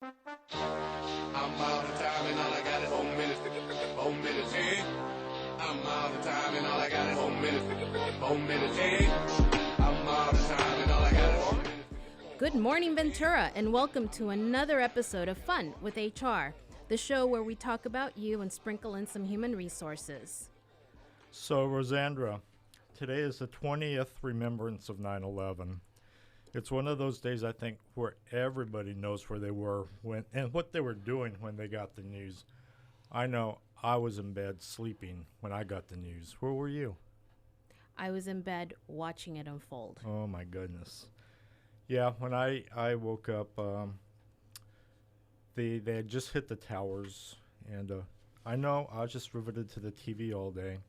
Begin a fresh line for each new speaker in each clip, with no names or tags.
I'm out of time and all I got is 4 minutes. 4 minutes in. I'm out of time and all I got is 4 minutes. 4 minutes in. I'm out of time and all I got is 4 minutes.
Good morning, Ventura, and welcome to another episode of Fun with HR, the show where we talk about you and sprinkle in some human resources.
So, Rosandra, today is the 20th remembrance of 9/11. It's one of those days, I think, where everybody knows where they were when and what they were doing when they got the news. I know I was in bed sleeping when I got the news. Where were you?
I was in bed watching it unfold.
Oh, my goodness. Yeah, when I woke up, they had just hit the towers, and I know I was just riveted to the TV all day.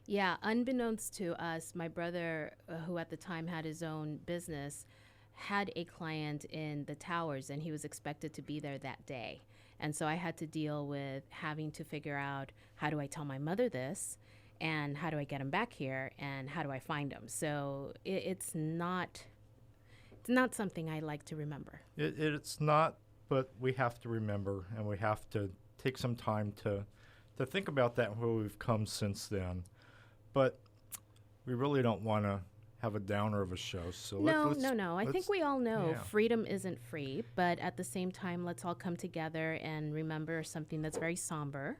Yeah, unbeknownst to us, my brother, who at the time had his own business, had a client in the towers, and he was expected to be there that day. And so I had to deal with having to figure out, how do I tell my mother this, and how do I get him back here, and how do I find him? So it's not something I like to remember.
It's not, but we have to remember, and we have to take some time to think about that and where we've come since then. But we really don't want to have a downer of a show. So
No. I think we all know
yeah.
freedom isn't free, but at the same time, let's all come together and remember something that's very somber.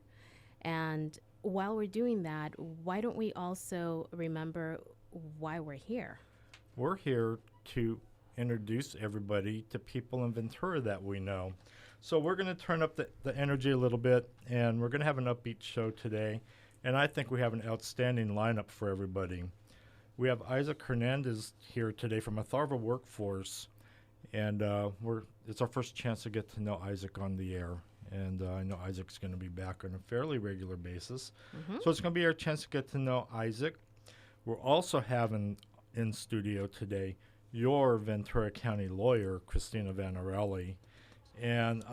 And while we're doing that, why don't we also remember why we're here?
We're here to introduce everybody to people in Ventura that we know. So we're going to turn up the energy a little bit, and we're going to have an upbeat show today. And I think we have an outstanding lineup for everybody. We have Issac Hernandez here today from Atharva Workforce, and it's our first chance to get to know Issac on the air. And I know Issac's going to be back on a fairly regular basis. Mm-hmm. So it's going to be our chance to get to know Issac. We're also having in studio today your Ventura County Lawyer, Christina Vanarelli. And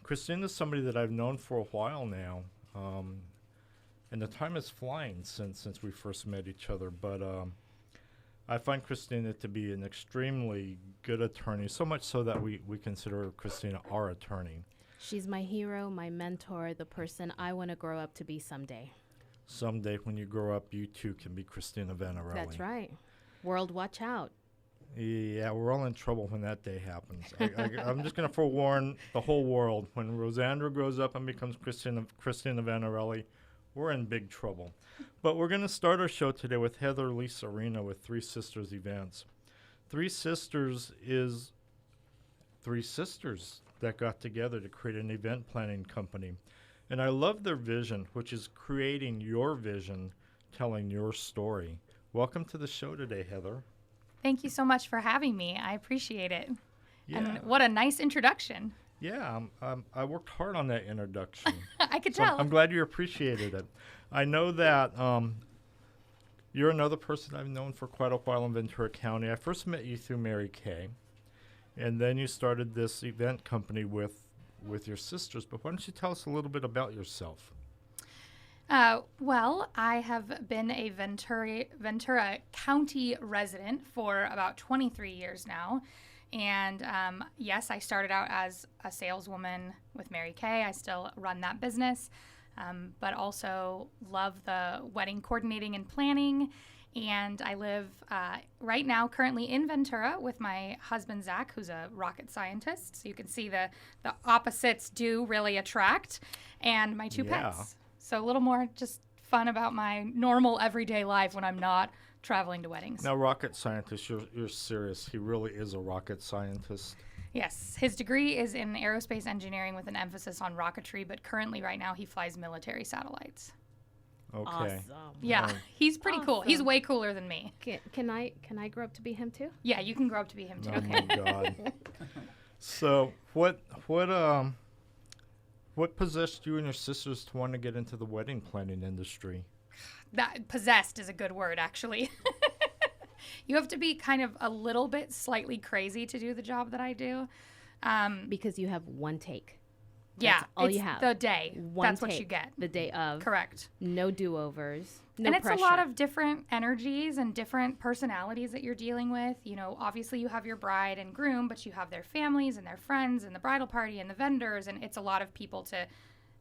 Christina is somebody that I've known for a while now. And the time is flying since we first met each other. But I find Christina to be an extremely good attorney, so much so that we consider Christina our attorney.
She's my hero, my mentor, the person I want to grow up to be someday.
Someday when you grow up, you too can be Christina Vanarelli.
That's right. World, watch out.
Yeah, we're all in trouble when that day happens. I'm just going to forewarn the whole world. When Rosandra grows up and becomes Christina Vanarelli, we're in big trouble. But we're going to start our show today with Heather Lease-Arena with Three Sisters Events. Three Sisters is three sisters that got together to create an event planning company. And I love their vision, which is creating your vision, telling your story. Welcome to the show today, Heather.
Thank you so much for having me. I appreciate it.
Yeah.
And what a nice introduction.
Yeah, I worked hard on that introduction.
I could
So
tell.
I'm glad you appreciated it. I know that you're another person I've known for quite a while in Ventura County. I first met you through Mary Kay, and then you started this event company with your sisters. But why don't you tell us a little bit about yourself?
Well, I have been a Ventura County resident for about 23 years now. And yes, I started out as a saleswoman with Mary Kay. I still run that business, but also love the wedding coordinating and planning. And I live right now currently in Ventura with my husband, Zach, who's a rocket scientist. So you can see the opposites do really attract. And my two pets. So a little more just fun about my normal everyday life when I'm not traveling to weddings.
Now, rocket scientist, you're serious. He really is a rocket scientist.
Yes. His degree is in aerospace engineering with an emphasis on rocketry, but currently right now he flies military satellites.
Okay.
Awesome.
Yeah, he's pretty cool. He's way cooler than me.
Can I grow up to be him too?
Yeah, you can grow up to be him too.
Oh my God. So what possessed you and your sisters to want to get into the wedding planning industry?
That possessed is a good word, actually. You have to be kind of a little bit slightly crazy to do the job that I do.
Because you have one take.
Yeah,
That's all
it's
you have.
the day.
One
That's what you
take,
get.
the day of.
Correct.
No do-overs. No
And it's
pressure.
a lot of different energies and different personalities that you're dealing with. You know, obviously you have your bride and groom, but you have their families and their friends and the bridal party and the vendors, and it's a lot of people to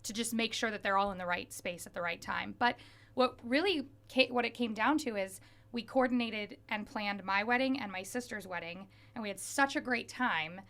just make sure that they're all in the right space at the right time. But what it came down to is we coordinated and planned my wedding and my sister's wedding, and we had such a great time.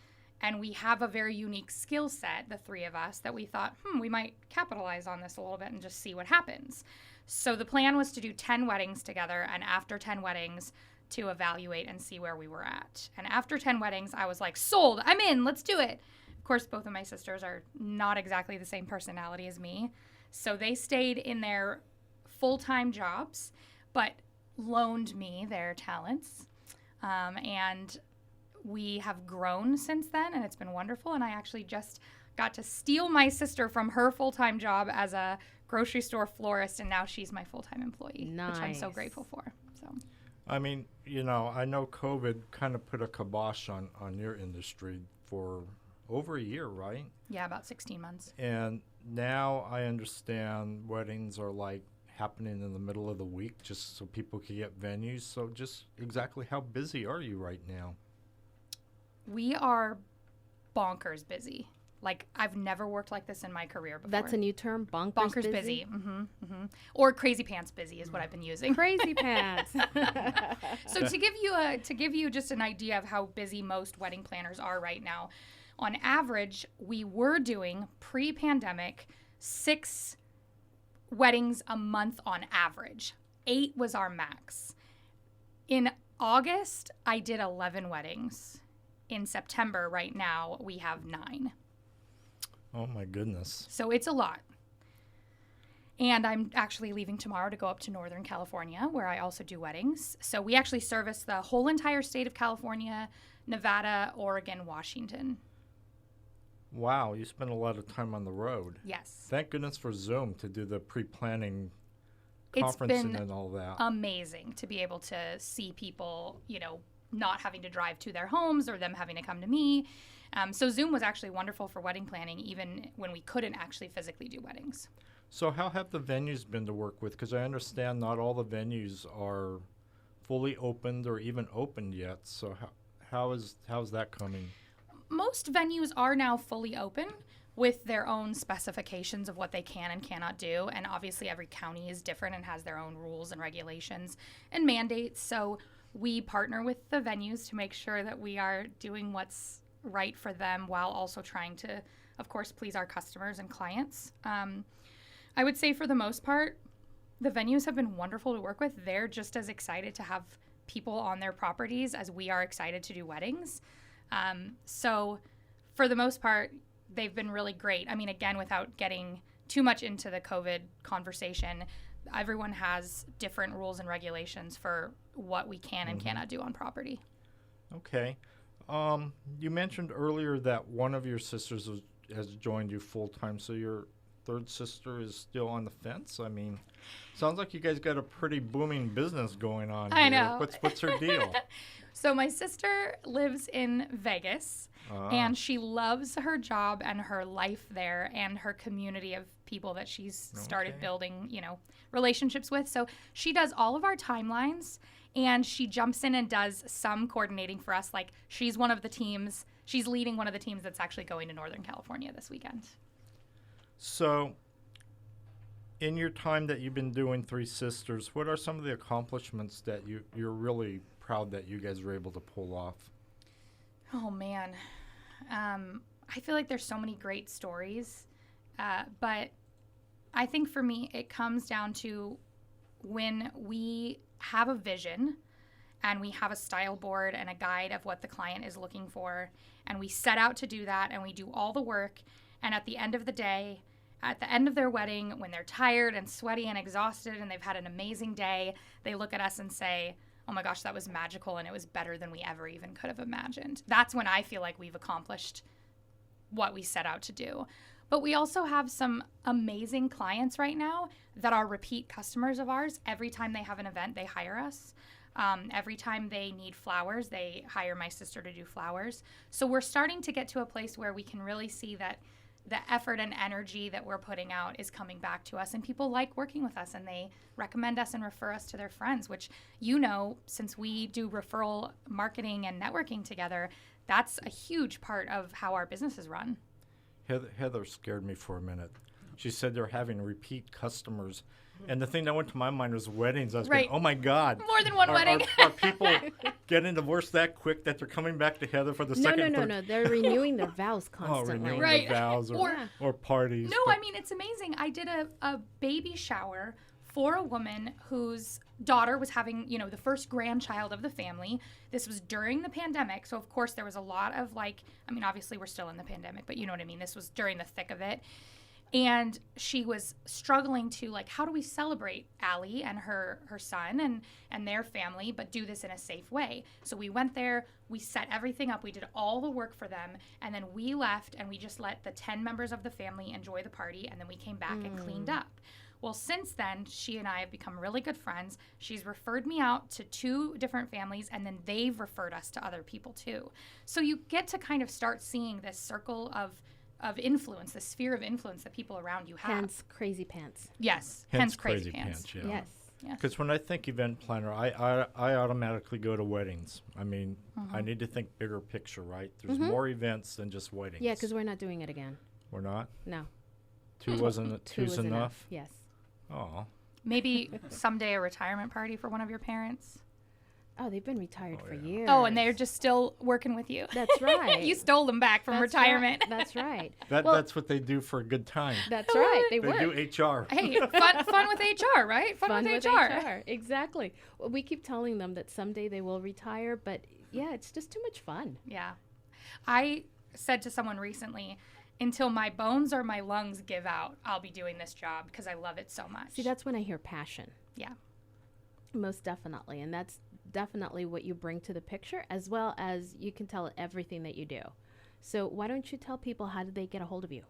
And we have a very unique skill set, the three of us, that we thought, we might capitalize on this a little bit and just see what happens. So the plan was to do 10 weddings together, and after 10 weddings, to evaluate and see where we were at. And after 10 weddings, I was like, sold, I'm in, let's do it. Of course, both of my sisters are not exactly the same personality as me. So they stayed in their full-time jobs, but loaned me their talents. And we have grown since then, and it's been wonderful. And I actually just got to steal my sister from her full-time job as a grocery store florist, and now she's my full-time employee, which I'm so grateful for. So,
I mean, you know, I know COVID kind of put a kibosh on your industry for over a year, right?
yeah, about 16 months.
And now I understand weddings are like happening in the middle of the week just so people can get venues. So just exactly how busy are you right now?
We are bonkers busy. Like, I've never worked like this in my career before.
That's a new term,
bonkers busy. Or crazy pants busy is what I've been using.
Crazy pants.
So to give you just an idea of how busy most wedding planners are right now, on average, we were doing pre-pandemic 6 weddings a month on average. 8 was our max. In August, I did 11 weddings. In September, right now, we have 9.
Oh my goodness.
So it's a lot. And I'm actually leaving tomorrow to go up to Northern California, where I also do weddings. So we actually service the whole entire state of California, Nevada, Oregon, Washington.
Wow, you spend a lot of time on the road.
Yes.
Thank goodness for Zoom to do the pre-planning
It's
conferencing
been
and all that.
amazing to be able to see people, you know, not having to drive to their homes or them having to come to me. So Zoom was actually wonderful for wedding planning, even when we couldn't actually physically do weddings.
So how have the venues been to work with? Because I understand not all the venues are fully opened or even opened yet. So how's that coming?
Most venues are now fully open with their own specifications of what they can and cannot do. And obviously every county is different and has their own rules and regulations and mandates. So we partner with the venues to make sure that we are doing what's right for them while also trying to, of course, please our customers and clients. I would say for the most part, the venues have been wonderful to work with. They're just as excited to have people on their properties as we are excited to do weddings. So for the most part, they've been really great. I mean, again, without getting too much into the COVID conversation, everyone has different rules and regulations for what we can and cannot do on property.
Okay. You mentioned earlier that one of your sisters has joined you full-time, so your third sister is still on the fence? I mean, sounds like you guys got a pretty booming business going on here.
I know.
What's her deal?
So my sister lives in Vegas, and she loves her job and her life there and her community of people that she's started building, you know, relationships with. So she does all of our timelines, and she jumps in and does some coordinating for us. Like, she's one of the teams. She's leading one of the teams that's actually going to Northern California this weekend.
So in your time that you've been doing Three Sisters, what are some of the accomplishments that you're really proud that you guys were able to pull off?
Oh, man. I feel like there's so many great stories, but I think for me it comes down to when we have a vision and we have a style board and a guide of what the client is looking for, and we set out to do that and we do all the work, and at the end of the day, at the end of their wedding, when they're tired and sweaty and exhausted and they've had an amazing day, they look at us and say, oh my gosh, that was magical and it was better than we ever even could have imagined. That's when I feel like we've accomplished what we set out to do. But we also have some amazing clients right now that are repeat customers of ours. Every time they have an event, they hire us. Every time they need flowers, they hire my sister to do flowers. So we're starting to get to a place where we can really see that the effort and energy that we're putting out is coming back to us, and people like working with us, and they recommend us and refer us to their friends, which, since we do referral marketing and networking together, that's a huge part of how our business is run.
Heather scared me for a minute. She said they're having repeat customers. And the thing that went to my mind was weddings. I was going, oh, my God.
More than one wedding.
Are people getting divorced that quick that they're coming back to Heather for the second?
No. They're renewing their vows constantly.
Renewing their vows or parties.
No, I mean, it's amazing. I did a baby shower for a woman whose daughter was having, the first grandchild of the family. This was during the pandemic. So, of course, there was a lot of obviously we're still in the pandemic, but you know what I mean? This was during the thick of it. And she was struggling to, how do we celebrate Allie and her son and their family, but do this in a safe way? So we went there, we set everything up, we did all the work for them, and then we left and we just let the 10 members of the family enjoy the party, and then we came back and cleaned up. Well, since then, she and I have become really good friends. She's referred me out to 2 different families, and then they've referred us to other people too. So you get to kind of start seeing this circle of influence, the sphere of influence that people around you have.
Hence crazy pants.
Yes, hence crazy pants.
Yeah.
Yes.
Because when I think event planner, I automatically go to weddings. I mean, I need to think bigger picture, right? There's more events than just weddings.
Yeah, because we're not doing it again.
We're not?
No.
Two's enough?
Yes.
Oh.
Maybe someday a retirement party for one of your parents.
Oh, they've been retired for years.
Oh, and they're just still working with you.
That's right.
You stole them back from retirement.
Right. That's right.
That's what they do for a good time.
That's right. They work.
do HR.
Hey, fun with HR, right? Fun with HR.
Exactly. Well, we keep telling them that someday they will retire, but yeah, it's just too much fun.
Yeah. I said to someone recently, until my bones or my lungs give out, I'll be doing this job because I love it so much.
See, that's when I hear passion.
Yeah.
Most definitely. And that's definitely what you bring to the picture, as well as you can tell everything that you do. So why don't you tell people, how did they get a hold of you?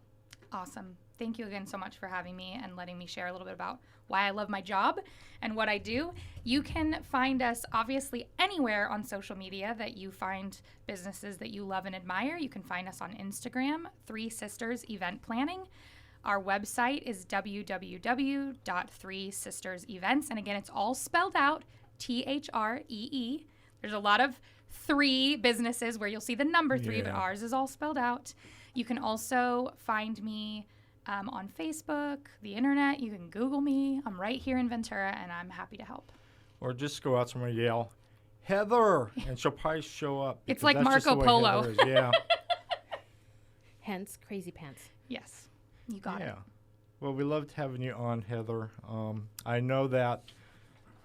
Awesome. Thank you again so much for having me and letting me share a little bit about why I love my job and what I do. You can find us obviously anywhere on social media that you find businesses that you love and admire. You can find us on Instagram, 3 Sisters Event Planning. Our website is www.3sistersevents. And again, it's all spelled out, THREE. There's a lot of 3 businesses where you'll see the number 3, but ours is all spelled out. You can also find me on Facebook, the internet. You can Google me. I'm right here in Ventura, and I'm happy to help.
Or just go out somewhere and yell, Heather, and she'll probably show up.
It's like Marco Polo.
Yeah.
Hence, crazy pants.
Yes, you got it.
Yeah. Well, we loved having you on, Heather. I know that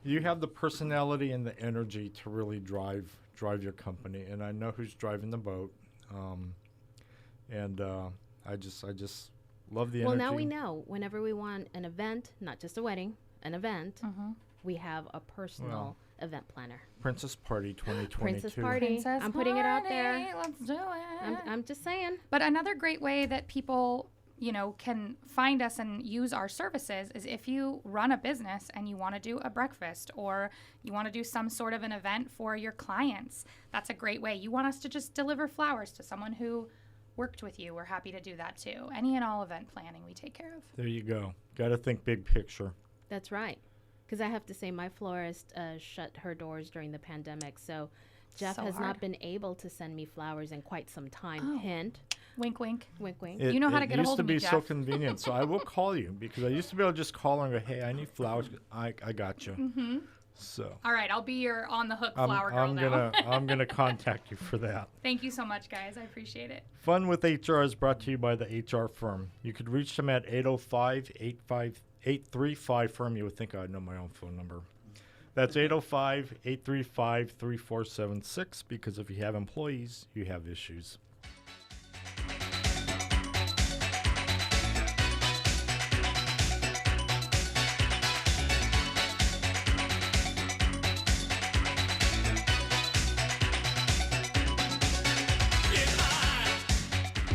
you have the personality and the energy to really drive your company, and I know who's driving the boat. I just love the energy.
Well, now we know. Whenever we want an event, not just a wedding, an event, we have a personal event planner.
Princess Party 2022.
Princess Party. I'm putting it out there.
Let's do it.
I'm just saying.
But another great way that people, can find us and use our services is if you run a business and you want to do a breakfast or you want to do some sort of an event for your clients. That's a great way. You want us to just deliver flowers to someone who worked with you. We're happy to do that too. Any and all event planning we take care of.
There you go. Got to think big picture.
That's right. Because I have to say, my florist shut her doors during the pandemic, so Jeff has not been able to send me flowers in quite some time.
Oh.
Hint.
Wink, wink.
Wink, wink.
You know how to get a hold of me,
It used to be
Jeff.
so convenient, so I will call you because I used to be able to just call her and go, hey, I need flowers. I got you.
Mm-hmm.
So.
All right, I'll be your on-the-hook flower girl now.
I'm going to contact you for that.
Thank you so much, guys. I appreciate it.
Fun with HR is brought to you by the HR Firm. You could reach them at 805-835-FIRM. You would think I'd know my own phone number. That's 805-835-3476 because if you have employees, you have issues.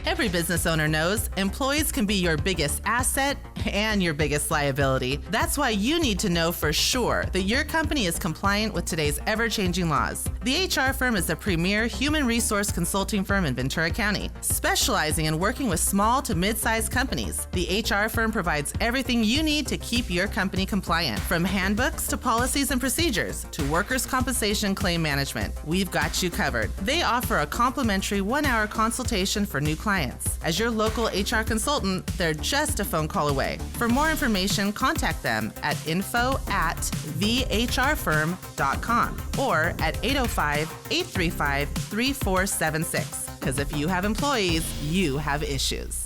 Every business owner knows employees can be your biggest asset and your biggest liability. That's why you need to know for sure that your company is compliant with today's ever-changing laws. The HR Firm is the premier human resource consulting firm in Ventura County, specializing in working with small to mid-sized companies. The HR Firm provides everything you need to keep your company compliant, from handbooks to policies and procedures to workers' compensation claim management. We've got you covered. They offer a complimentary 1-hour consultation for new clients. As your local HR consultant, they're just a phone call away. For more information, contact them at info@thehrfirm.com or at 805-835-3476. Because if you have employees, you have issues.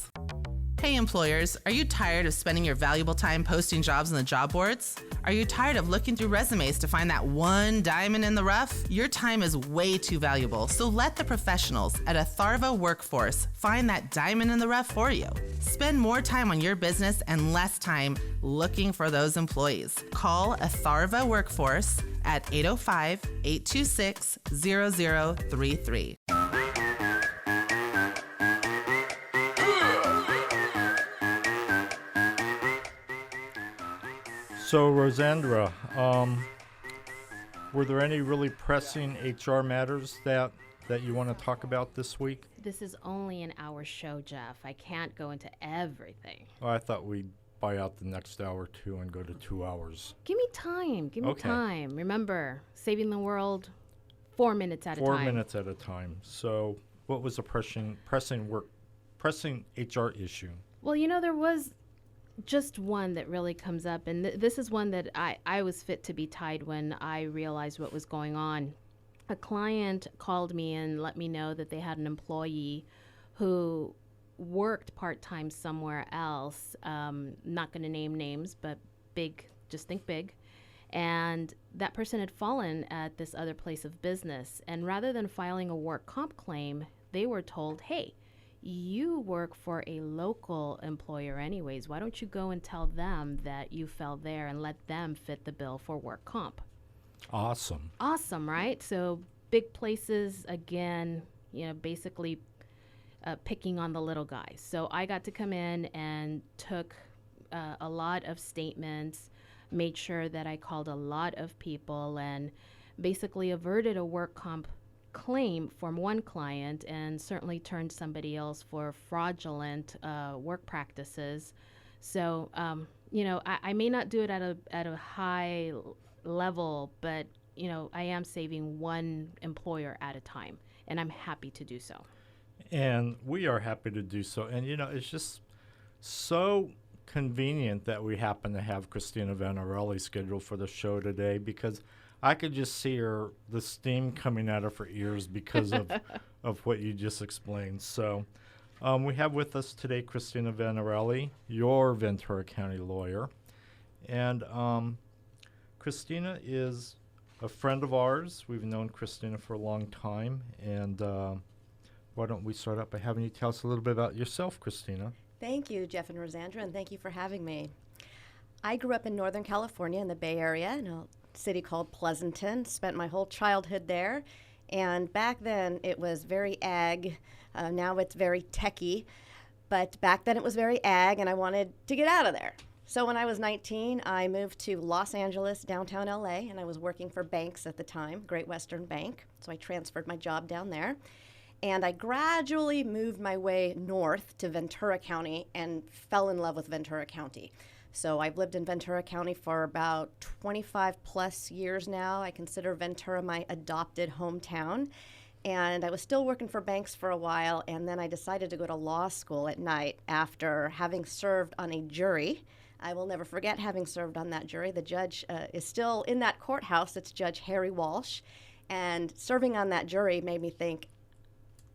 Hey employers, are you tired of spending your valuable time posting jobs on the job boards? Are you tired of looking through resumes to find that one diamond in the rough? Your time is way too valuable, so let the professionals at Atharva Workforce find that diamond in the rough for you. Spend more time on your business and less time looking for those employees. Call Atharva Workforce at 805-826-0033.
So, Rosandra, were there any really pressing HR matters that you want to talk about this week?
This is only an hour show, Jeff. I can't go into everything.
Oh, I thought we'd buy out the next hour, too, and go to 2 hours.
Give me time. Give me time. Remember, saving the world 4 minutes at a time.
4 minutes at a time. So, what was the pressing HR issue?
Well, you know, there was just one that really comes up, and this is one that I was fit to be tied when I realized what was going on. A client called me and let me know that they had an employee who worked part-time somewhere else, not going to name names, but big, just think big. And that person had fallen at this other place of business. And rather than filing a work comp claim, they were told, hey, you work for a local employer anyways. Why don't you go and tell them that you fell there and let them fit the bill for work comp?
Awesome.
Awesome, right? So big places, again, you know, basically picking on the little guys. So I got to come in and took a lot of statements, made sure that I called a lot of people, and basically averted a work comp claim from one client and certainly turned somebody else for fraudulent work practices. So, you know, I may not do it at a high level, but, you know, I am saving one employer at a time, and I'm happy to do so.
And we are happy to do so. And, you know, it's just so convenient that we happen to have Christina Vanarelli scheduled for the show today, because I could just see the steam coming out of her ears because of what you just explained. So we have with us today Christina Vanarelli, your Ventura County lawyer. And Christina is a friend of ours. We've known Christina for a long time. And why don't we start out by having you tell us a little bit about yourself, Christina?
Thank you, Jeff and Rosandra, and thank you for having me. I grew up in Northern California in the Bay Area, in a city called Pleasanton. Spent my whole childhood there. And back then, it was very ag. Now it's very techy. But back then, it was very ag, and I wanted to get out of there. So when I was 19, I moved to Los Angeles, downtown LA, and I was working for banks at the time, Great Western Bank. So I transferred my job down there. And I gradually moved my way north to Ventura County and fell in love with Ventura County. So I've lived in Ventura County for about 25 plus years now. I consider Ventura my adopted hometown. And I was still working for banks for a while, and then I decided to go to law school at night after having served on a jury. I will never forget having served on that jury. The judge is still in that courthouse. It's Judge Harry Walsh. And serving on that jury made me think,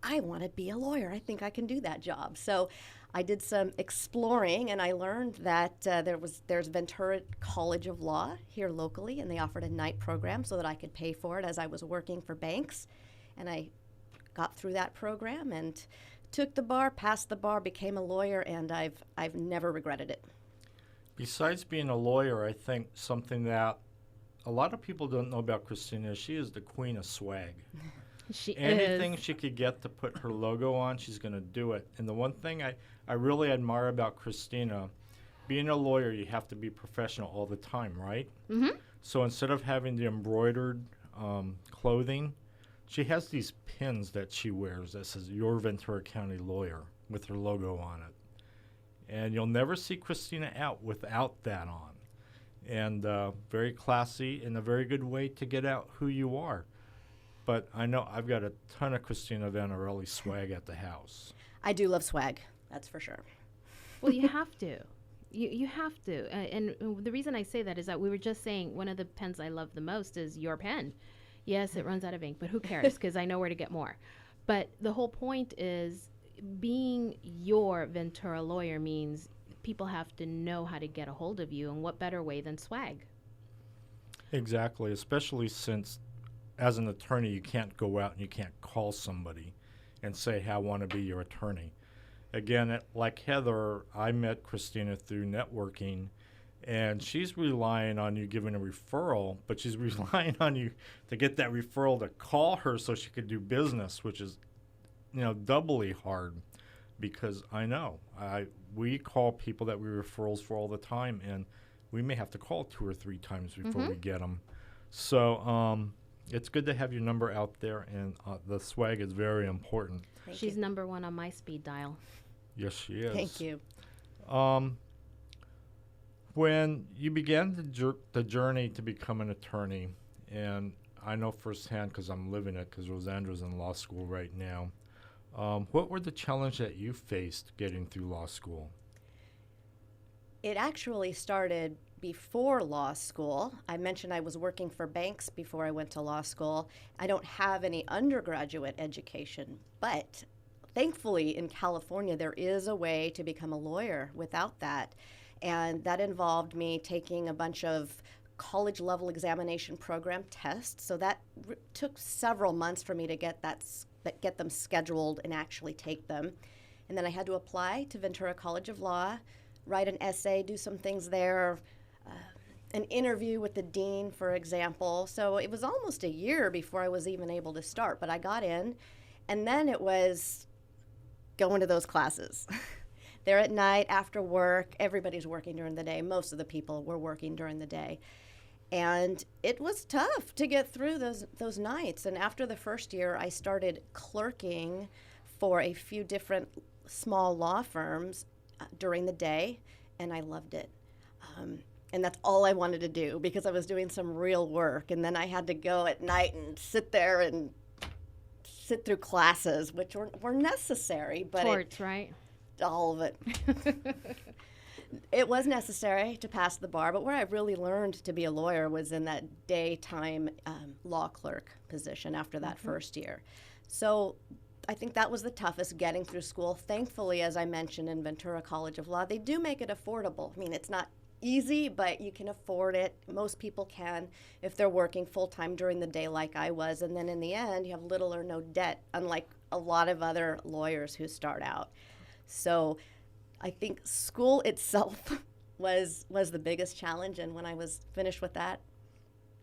I want to be a lawyer. I think I can do that job. So I did some exploring, and I learned that there's Ventura College of Law here locally, and they offered a night program so that I could pay for it as I was working for banks. And I got through that program and took the bar, passed the bar, became a lawyer, and I've never regretted it.
Besides being a lawyer, I think something that a lot of people don't know about Christina is she is the queen of swag. Anything she could get to put her logo on, she's going to do it. And the one thing I really admire about Christina being a lawyer, you have to be professional all the time, right?
Mm-hmm.
So instead of having the embroidered clothing, she has these pins that she wears that says "Your Ventura County Lawyer" with her logo on it. And you'll never see Christina out without that on. And very classy and a very good way to get out who you are. But I know I've got a ton of Christina Vanarelli swag at the house.
I do love swag, that's for sure.
Well, you have to. You have to. And the reason I say that is that we were just saying one of the pens I love the most is your pen. Yes, it runs out of ink, but who cares? Because I know where to get more. But the whole point is being your Ventura lawyer means people have to know how to get a hold of you, and what better way than swag?
Exactly, especially since as an attorney you can't go out and you can't call somebody and say, hey, I want to be your attorney. Again, like Heather, I met Christina through networking, and she's relying on you giving a referral, but she's relying on you to get that referral to call her so she could do business, which is, doubly hard, because I know we call people that we referrals for all the time, and we may have to call 2 or 3 times before we get them. So it's good to have your number out there, and the swag is very important.
She's number 1 on my speed dial.
Yes, she is.
Thank you.
When you began the journey to become an attorney, and I know firsthand because I'm living it, because Rosandra's in law school right now, what were the challenges that you faced getting through law school?
It actually started before law school. I mentioned I was working for banks before I went to law school. I don't have any undergraduate education, but thankfully in California there is a way to become a lawyer without that. And that involved me taking a bunch of college level examination program tests. So that took several months for me to get them scheduled and actually take them. And then I had to apply to Ventura College of Law, write an essay, do some things there, an interview with the dean, for example. So it was almost a year before I was even able to start, but I got in. And then it was going to those classes. They're at night after work. Everybody's working during the day. Most of the people were working during the day. And it was tough to get through those nights. And after the first year, I started clerking for a few different small law firms during the day, and I loved it. And that's all I wanted to do because I was doing some real work. And then I had to go at night and sit there and sit through classes, which were necessary. But
Torts, right?
All of it. It was necessary to pass the bar, but where I really learned to be a lawyer was in that daytime law clerk position after that first year. So I think that was the toughest, getting through school. Thankfully, as I mentioned, in Ventura College of Law, they do make it affordable. I mean, it's not easy, but you can afford it. Most people can if they're working full-time during the day like I was. And then in the end, you have little or no debt, unlike a lot of other lawyers who start out. So I think school itself was the biggest challenge. And when I was finished with that,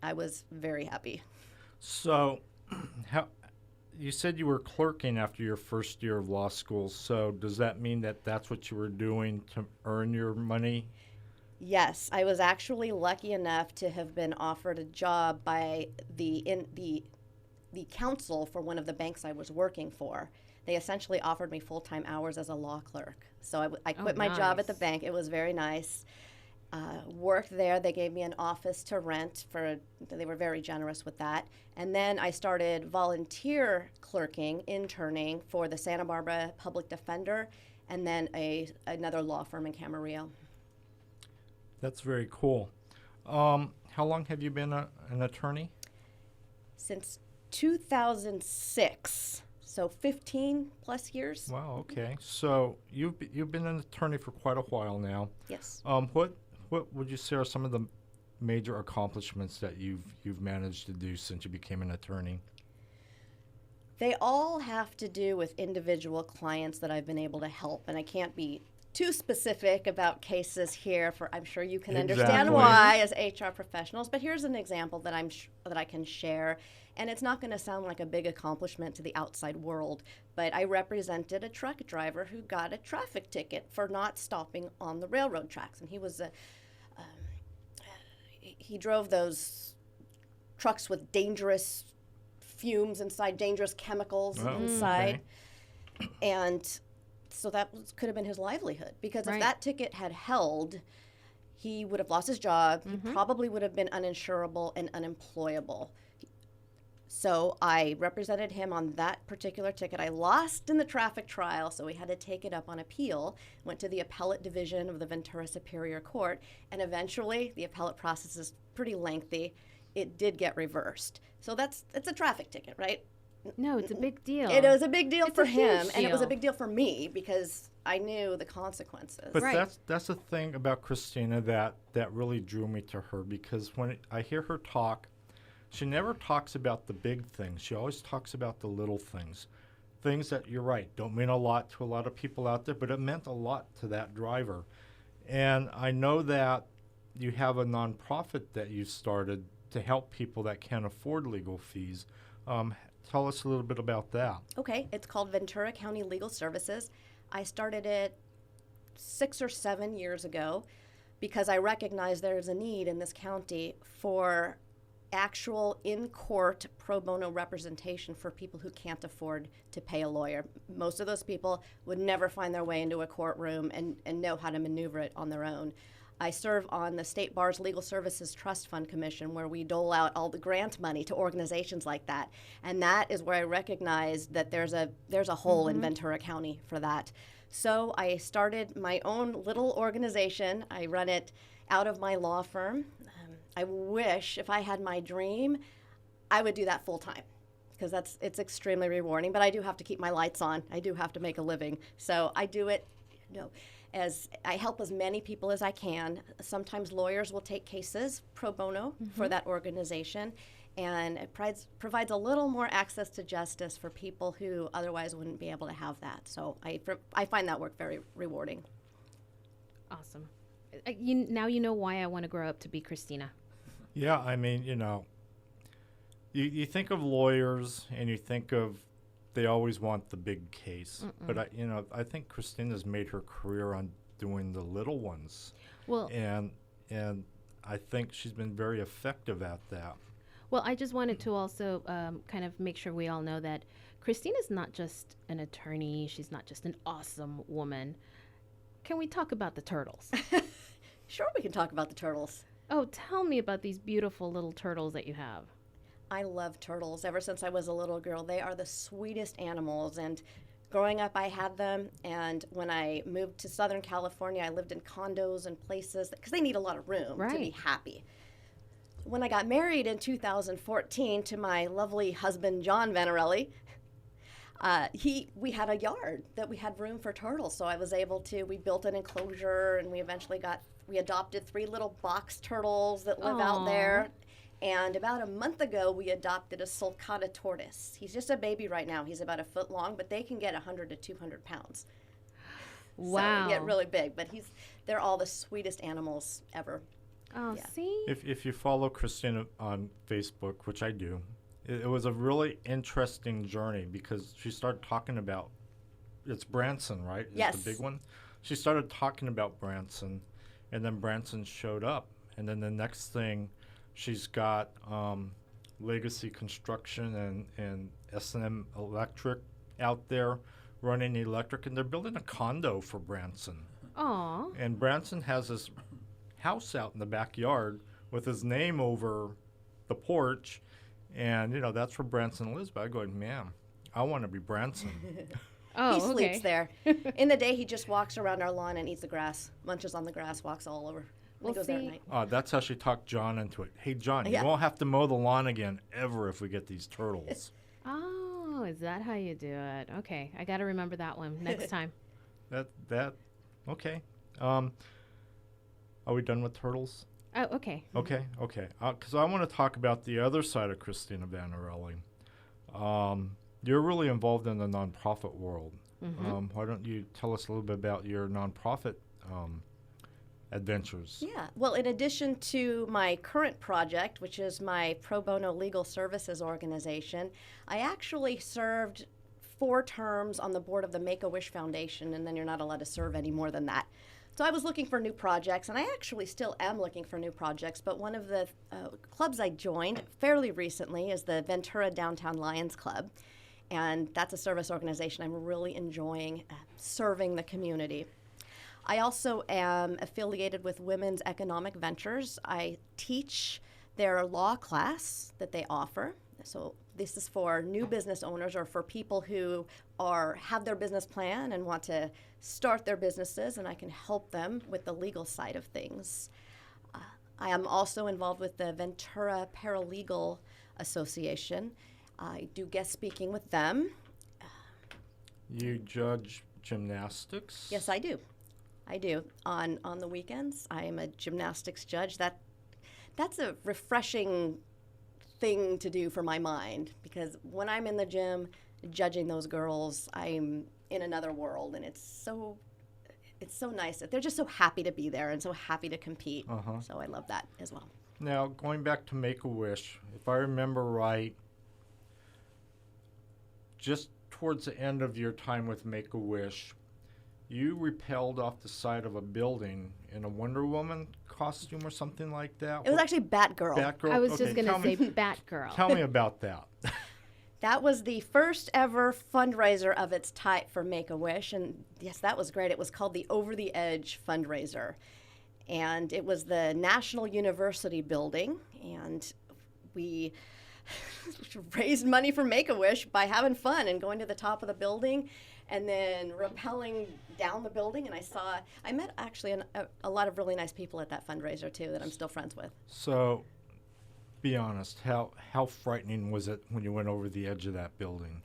I was very happy.
So you said you were clerking after your first year of law school. So does that mean that that's what you were doing to earn your money?
Yes, I was actually lucky enough to have been offered a job by the counsel for one of the banks I was working for. They essentially offered me full-time hours as a law clerk. So I quit my job at the bank. It was very nice. Worked there. They gave me an office to rent. They were very generous with that. And then I started volunteer clerking, interning for the Santa Barbara Public Defender, and then another law firm in Camarillo.
That's very cool. How long have you been an attorney?
Since 2006. So 15 plus years.
Wow. Okay. So you've been an attorney for quite a while now.
Yes.
What would you say are some of the major accomplishments that you've managed to do since you became an attorney?
They all have to do with individual clients that I've been able to help, and I can't be too specific about cases here, for I'm sure you can
Exactly.
understand why as HR professionals, but here's an example that that I can share, and it's not going to sound like a big accomplishment to the outside world, but I represented a truck driver who got a traffic ticket for not stopping on the railroad tracks, and he drove those trucks with dangerous fumes inside, dangerous chemicals inside, and so that could have been his livelihood, because if that ticket had held, he would have lost his job. He probably would have been uninsurable and unemployable. So I represented him on that particular ticket. I lost in the traffic trial, so we had to take it up on appeal. Went to the appellate division of the Ventura Superior Court, and eventually, the appellate process is pretty lengthy. It did get reversed. So it's a traffic ticket, right?
No, it's a big deal.
It was a big deal
It's
for
a huge
him, and it was a
deal.
big deal for me because I knew the consequences.
But
Right.
that's the thing about Christina that really drew me to her, because when I hear her talk, she never talks about the big things. She always talks about the little things. Things that, you're right, don't mean a lot to a lot of people out there, but it meant a lot to that driver. And I know that you have a nonprofit that you started to help people that can't afford legal fees. Tell us a little bit about that.
Okay, it's called Ventura County Legal Services. I started it 6 or 7 years ago because I recognized there's a need in this county for actual in-court pro bono representation for people who can't afford to pay a lawyer. Most of those people would never find their way into a courtroom and know how to maneuver it on their own. I serve on the State Bar's Legal Services Trust Fund Commission, where we dole out all the grant money to organizations like that. And that is where I recognized that there's a hole in Ventura County for that. So I started my own little organization. I run it out of my law firm. I wish, if I had my dream, I would do that full time, because it's extremely rewarding. But I do have to keep my lights on. I do have to make a living. So I do it, as I help as many people as I can. Sometimes lawyers will take cases pro bono for that organization, and it provides a little more access to justice for people who otherwise wouldn't be able to have that. So I find that work very rewarding.
Awesome. Now you know why I want to grow up to be Christina.
Yeah, I mean, you think of lawyers and you think of they always want the big case. But I think Christina's made her career on doing the little ones.
Well,
And I think she's been very effective at that.
Well, I just wanted to also kind of make sure we all know that Christina's not just an attorney. She's not just an awesome woman. Can we talk about the turtles?
Sure, we can talk about the turtles.
Oh, tell me about these beautiful little turtles that you have.
I love turtles. Ever since I was a little girl, they are the sweetest animals. And growing up, I had them. And when I moved to Southern California, I lived in condos and places because they need a lot of room to be happy. When I got married in 2014 to my lovely husband, John Vanarelli, we had a yard that we had room for turtles. So I was able to, we built an enclosure, and we adopted 3 little box turtles that live out there. And about a month ago, we adopted a sulcata tortoise. He's just a baby right now. He's about a foot long, but they can get 100 to 200 pounds.
Wow.
So they get really big, but they're all the sweetest animals ever.
Oh, see?
If you follow Christina on Facebook, which I do, it was a really interesting journey because she started talking about, it's Branson, right?
Yes.
Is the big one? She started talking about Branson, and then Branson showed up. And then the next thing, she's got Legacy Construction and S&M Electric out there running electric, and they're building a condo for Branson.
Aw.
And Branson has this house out in the backyard with his name over the porch, and that's where Branson lives. But I go, man, I want to be Branson.
Oh,
He sleeps there. In the day, he just walks around our lawn and eats the grass, munches on the grass, walks all over.
Well,
He goes there at
see-
night.
That's how she talked John into it. Hey, John,
Yeah.
you won't have to mow the lawn again ever if we get these turtles.
Oh, is that how you do it? Okay, I got to remember that one next time.
Okay. Are we done with turtles?
Oh, okay.
Okay. Because I want to talk about the other side of Christina Vanarelli. you're really involved in the nonprofit world. Why don't you tell us a little bit about your nonprofit adventures?
Yeah. Well, in addition to my current project, which is my pro bono legal services organization, I actually served 4 terms on the board of the Make-A-Wish Foundation, and then you're not allowed to serve any more than that. So I was looking for new projects, and I actually still am looking for new projects, but one of the clubs I joined fairly recently is the Ventura Downtown Lions Club, and that's a service organization I'm really enjoying serving the community. I also am affiliated with Women's Economic Ventures. I teach their law class that they offer. So this is for new business owners or for people who have their business plan and want to start their businesses, and I can help them with the legal side of things. I am also involved with the Ventura Paralegal Association. I do guest speaking with them.
You judge gymnastics?
Yes, I do. I do. On the weekends, I am a gymnastics judge. That's a refreshing thing to do for my mind, because when I'm in the gym judging those girls, I'm in another world, and it's so nice. They're just so happy to be there and so happy to compete. So I love that as well.
Now, going back to Make-A-Wish, if I remember right, just towards the end of your time with Make-A-Wish, you rappelled off the side of a building in a Wonder Woman costume or something like that?
It was actually Batgirl.
Batgirl?
I was
Okay,
just going to say Batgirl.
Tell me about that.
That was the first ever fundraiser of its type for Make-A-Wish, and yes, that was great. It was called the Over the Edge fundraiser, and it was the National University building, and we raised money for Make-A-Wish by having fun and going to the top of the building and then rappelling down the building. And I met actually a lot of really nice people at that fundraiser too that I'm still friends with.
So, be honest, how frightening was it when you went over the edge of that building?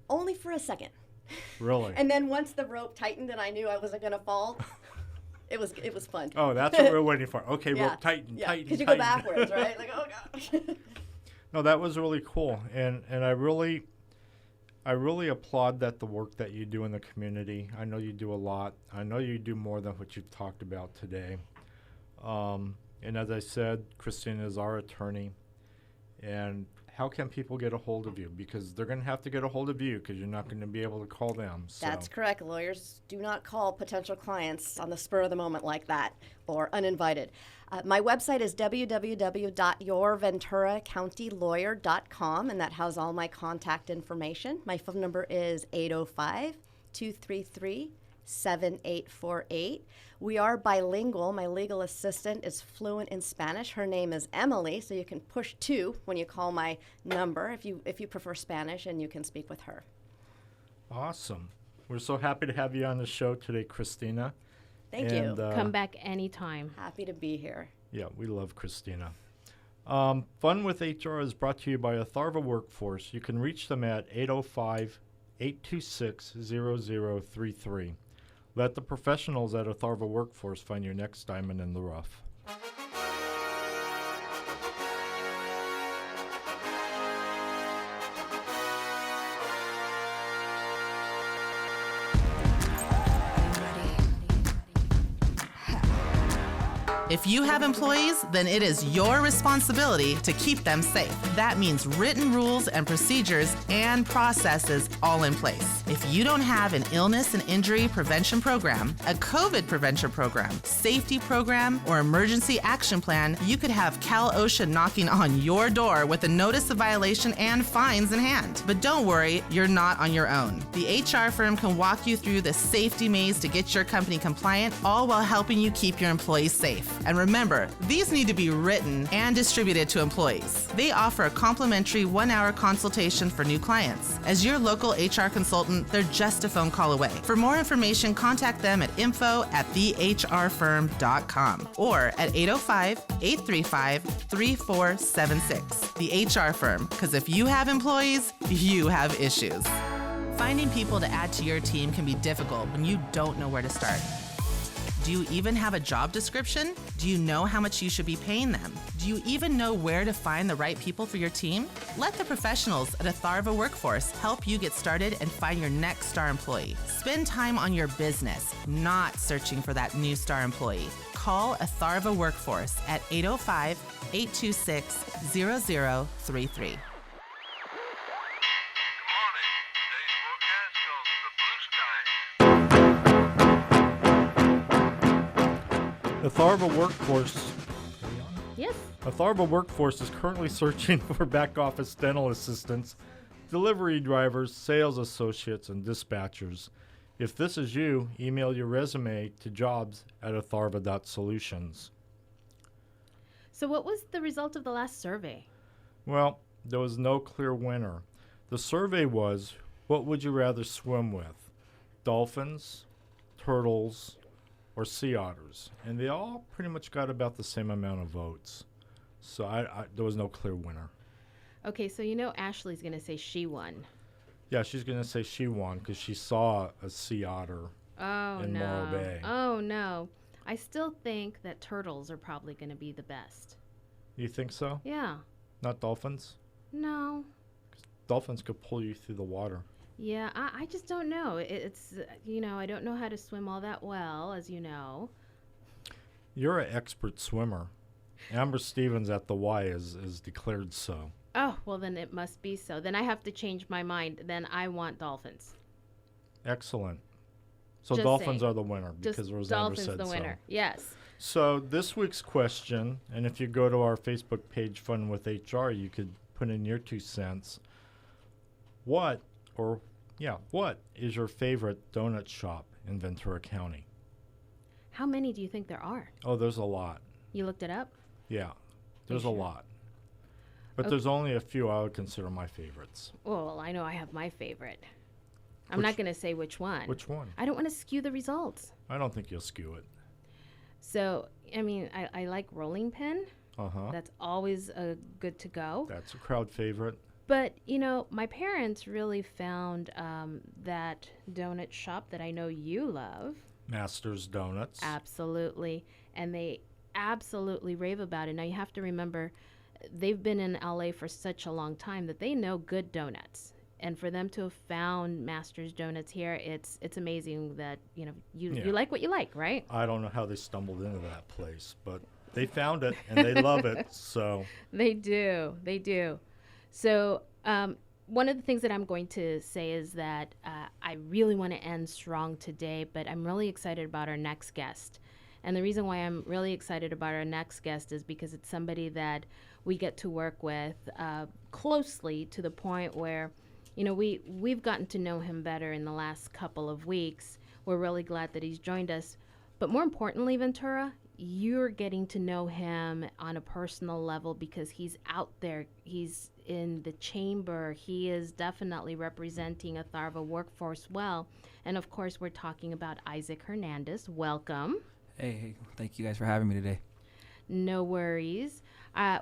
Only for a second.
Really?
And then once the rope tightened and I knew I wasn't going to fall, it was fun.
Oh, that's what we're waiting for. Okay,
Yeah.
rope tighten,
Yeah,
tighten,
because you
tighten.
go backwards, right? Like, oh gosh.
No, that was really cool, and I really applaud the work that you do in the community. I know you do a lot. I know you do more than what you've talked about today. And as I said, Christina is our attorney. And how can people get a hold of you? Because they're going to have to get a hold of you because you're not going to be able to call them. So.
That's correct. Lawyers do not call potential clients on the spur of the moment like that or uninvited. My website is www.yourventuracountylawyer.com, and that has all my contact information. My phone number is 805-233-7848. We are bilingual. My legal assistant is fluent in Spanish. Her name is Emily, so you can push 2 when you call my number if you prefer Spanish, and you can speak with her.
Awesome. We're so happy to have you on the show today, Christina.
Thank you.
Come back anytime.
Happy to be here.
Yeah, we love Christina. Fun with HR is brought to you by Atharva Workforce. You can reach them at 805-826-0033. Let the professionals at Atharva Workforce find your next diamond in the rough.
If you have employees, then it is your responsibility to keep them safe. That means written rules and procedures and processes all in place. If you don't have an illness and injury prevention program, a COVID prevention program, safety program, or emergency action plan, you could have Cal OSHA knocking on your door with a notice of violation and fines in hand. But don't worry, you're not on your own. The HR firm can walk you through the safety maze to get your company compliant, all while helping you keep your employees safe. And remember, these need to be written and distributed to employees. They offer a complimentary 1-hour consultation for new clients. As your local HR consultant, they're just a phone call away. For more information, contact them at info@thehrfirm.com or at 805-835-3476. The HR Firm, because if you have employees, you have issues. Finding people to add to your team can be difficult when you don't know where to start. Do you even have a job description? Do you know how much you should be paying them? Do you even know where to find the right people for your team? Let the professionals at Atharva Workforce help you get started and find your next star employee. Spend time on your business, not searching for that new star employee. Call Atharva Workforce at 805-826-0033.
Atharva Workforce.
Yes.
Atharva Workforce is currently searching for back office dental assistants, delivery drivers, sales associates, and dispatchers. If this is you, email your resume to jobs@atharva.solutions.
So what was the result of the last survey?
Well, there was no clear winner. The survey was, what would you rather swim with? Dolphins, turtles, or sea otters? And they all pretty much got about the same amount of votes. So there was no clear winner.
Okay, so you know Ashley's going to say she won.
Yeah, she's going to say she won because she saw a sea otter in Morro Bay.
Oh, no. I still think that turtles are probably going to be the best.
You think so?
Yeah.
Not dolphins?
No.
Dolphins could pull you through the water.
Yeah, I just don't know. It's, I don't know how to swim all that well, as you know.
You're an expert swimmer. Amber Stevens at the Y is declared so.
Oh, well, then it must be so. Then I have to change my mind. Then I want dolphins.
Excellent. So
Just
dolphins
saying.
are the winner because Rosandra
Dolphins
said
the winner.
so.
Yes.
So this week's question, and if you go to our Facebook page, Fun with HR, you could put in your 2 cents. What is your favorite donut shop in Ventura County?
How many do you think there are?
Oh, there's a lot.
You looked it up?
Yeah, there's a
sure?
lot. But
Okay.
there's only a few I would consider my favorites.
Well, I know I have my favorite. I'm not going to say which one.
Which one?
I don't want to skew the results.
I don't think you'll skew it.
So, I like rolling pin.
Uh-huh.
That's always good to go.
That's a crowd favorite.
But, my parents really found that donut shop that I know you love.
Master's Donuts.
Absolutely. And they absolutely rave about it. Now, you have to remember, they've been in LA for such a long time that they know good donuts. And for them to have found Master's Donuts here, it's amazing that, you like what you like, right?
I don't know how they stumbled into that place, but they found it and they love it. So
They do. They do. So one of the things that I'm going to say is that I really want to end strong today, but I'm really excited about our next guest. And the reason why I'm really excited about our next guest is because it's somebody that we get to work with closely to the point where, we've gotten to know him better in the last couple of weeks. We're really glad that he's joined us. But more importantly, Ventura, you're getting to know him on a personal level because he's out there. He's in the chamber. He is definitely representing Atharva Workforce well. And of course, we're talking about Issac Hernandez. Welcome.
Hey, thank you guys for having me today.
No worries.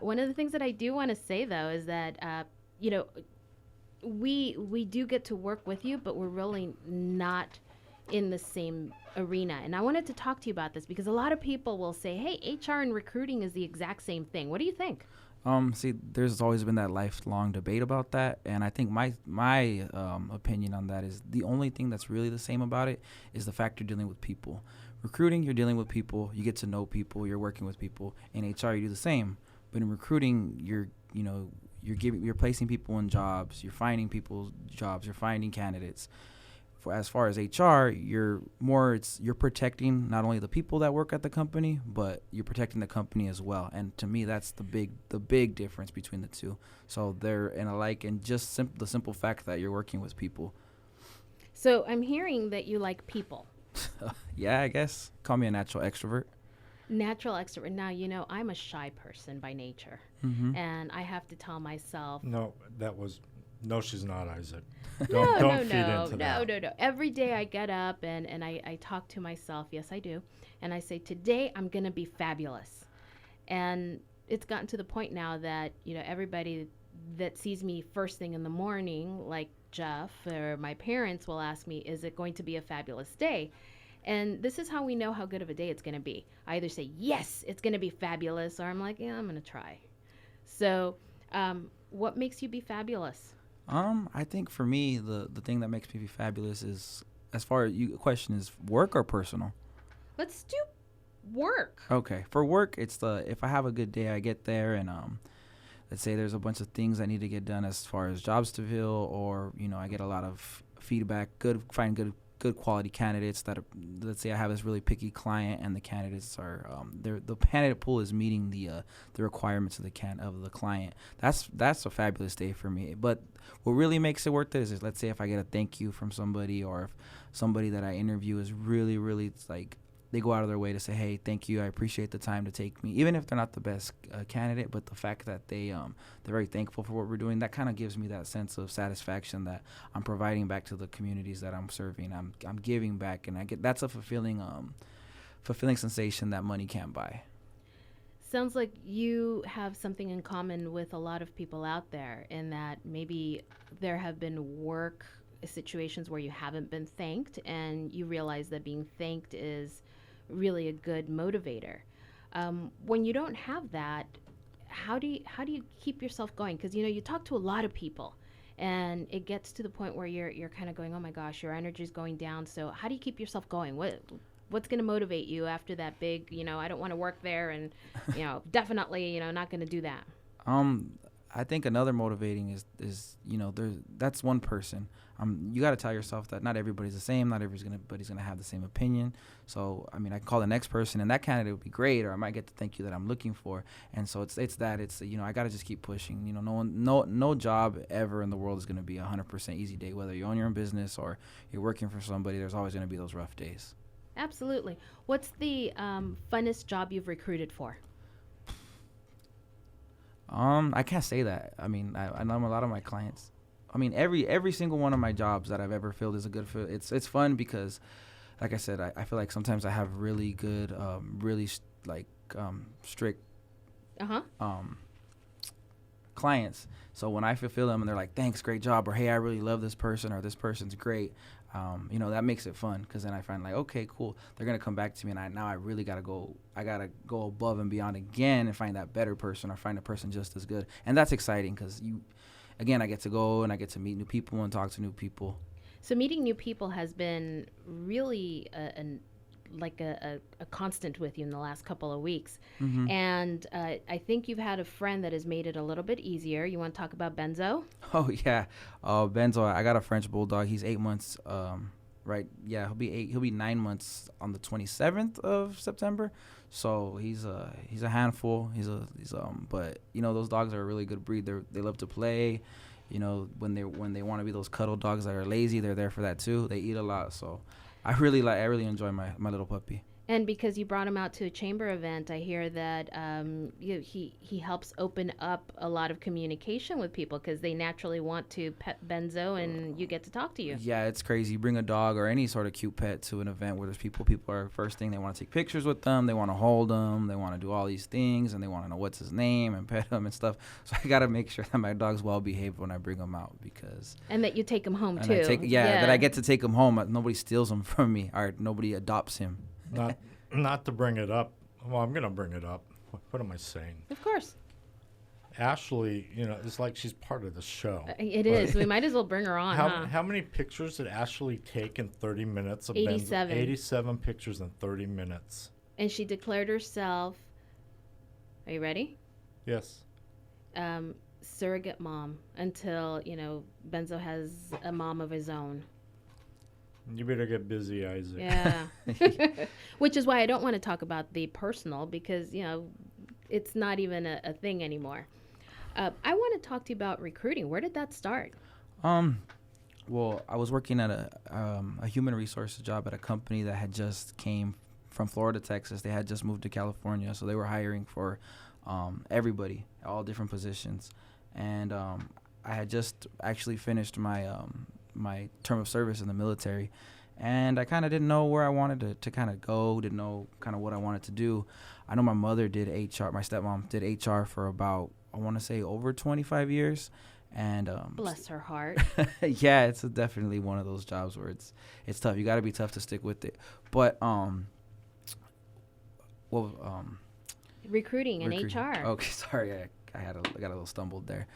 One of the things that I do want to say, though, is that, we do get to work with you, but we're really not in the same arena. And I wanted to talk to you about this because a lot of people will say, hey, HR and recruiting is the exact same thing. What do you think?
See, there's always been that lifelong debate about that, and I think my opinion on that is the only thing that's really the same about it is the fact you're dealing with people. Recruiting, you're dealing with people, you get to know people, you're working with people. In HR, you do the same, but in recruiting, you're placing people in jobs, you're finding people jobs, you're finding candidates. As far as HR, you're protecting not only the people that work at the company, but you're protecting the company as well. And to me, that's the big difference between the two. So they're alike, and just the simple fact that you're working with people.
So I'm hearing that you like people.
Yeah, I guess. Call me a natural extrovert.
Natural extrovert. Now, I'm a shy person by nature.
Mm-hmm.
And I have to tell myself.
no, she's not, Isaac.
No.
Don't feed into that.
No. Every day I get up and I talk to myself. Yes, I do. And I say, today I'm going to be fabulous. And it's gotten to the point now that, everybody that sees me first thing in the morning, like Jeff or my parents will ask me, is it going to be a fabulous day? And this is how we know how good of a day it's going to be. I either say, yes, it's going to be fabulous, or I'm like, yeah, I'm going to try. So what makes you be fabulous?
I think for me, the thing that makes me be fabulous is, as far as you question is work or personal?
Let's do work.
Okay. For work, it's if I have a good day, I get there and let's say there's a bunch of things I need to get done as far as jobs to fill, or, I get a lot of feedback, find good quality candidates that are, let's say I have this really picky client and the candidates are the candidate pool is meeting the requirements of the client. That's a fabulous day for me. But what really makes it worth it is let's say if I get a thank you from somebody, or if somebody that I interview is really, really like, they go out of their way to say, hey, thank you, I appreciate the time to take me, even if they're not the best candidate, but the fact that they're very thankful for what we're doing, that kind of gives me that sense of satisfaction that I'm providing back to the communities that I'm serving. I'm giving back, and that's a fulfilling sensation that money can't buy.
Sounds like you have something in common with a lot of people out there, in that maybe there have been work situations where you haven't been thanked, and you realize that being thanked is really a good motivator. When you don't have that, how do you keep yourself going? Because you talk to a lot of people, and it gets to the point where you're kind of going, oh my gosh, your energy's going down. So how do you keep yourself going? What's going to motivate you after that big, I don't want to work there, and definitely not going to do that?
I think another motivating is that's one person. You got to tell yourself that not everybody's the same. Not everybody's gonna have the same opinion. So I can call the next person, and that candidate would be great, or I might get the thank you that I'm looking for. And so it's I got to just keep pushing. No job ever in the world is gonna be 100% easy day. Whether you own your own business or you're working for somebody, there's always gonna be those rough days.
Absolutely. What's the funnest job you've recruited for?
I can't say that. I know a lot of my clients. Every single one of my jobs that I've ever filled is a good fit. It's fun because, like I said, I feel like sometimes I have really good, strict clients. So when I fulfill them and they're like, thanks, great job, or hey, I really love this person, or this person's great, that makes it fun, because then I find like, okay, cool, they're going to come back to me, and I really got to go above and beyond again and find that better person, or find a person just as good. And that's exciting because I get to go and I get to meet new people and talk to new people.
So meeting new people has been really a constant with you in the last couple of weeks. Mm-hmm. And I think you've had a friend that has made it a little bit easier. You want to talk about Benzo?
Oh, yeah. Benzo, I got a French Bulldog. He's 8 months. Right. Yeah, he'll be 9 months on the 27th of September. So he's a handful. But those dogs are a really good breed. They love to play. When they want to be those cuddle dogs that are lazy, they're there for that too. They eat a lot. So I really enjoy my little puppy.
And because you brought him out to a chamber event, I hear that he helps open up a lot of communication with people, because they naturally want to pet Benzo, and you get to talk to you.
Yeah, it's crazy. You bring a dog or any sort of cute pet to an event where there's people are first thing, they want to take pictures with them, they want to hold them, they want to do all these things, and they want to know what's his name and pet him and stuff. So I got to make sure that my dog's well behaved when I bring him out, because... And
that you take him home too.
That I get to take him home. Nobody steals him from me, or nobody adopts him.
Not to bring it up. Well, I'm going to bring it up. What am I saying?
Of course.
Ashley, it's like she's part of the show.
It is. We might as well bring her on.
How many pictures did Ashley take in 30 minutes?
87.
87 pictures in 30 minutes.
And she declared herself, are you ready?
Yes.
Surrogate mom, until, Benzo has a mom of his own.
You better get busy, Isaac.
Yeah. Which is why I don't want to talk about the personal, because, it's not even a thing anymore. I want to talk to you about recruiting. Where did that start?
Well, I was working at a human resources job at a company that had just came from Florida, Texas. They had just moved to California, so they were hiring for everybody, all different positions. And I had just actually finished my term of service in the military, and I kind of didn't know where I wanted to kind of go, didn't know kind of what I wanted to do. I know my mother did HR, my stepmom did HR for about, I want to say, over 25 years, And
Bless her heart.
yeah, it's definitely one of those jobs where it's tough. You got to be tough to stick with it. But
Recruiting and HR.
Okay, sorry, I got a little stumbled there.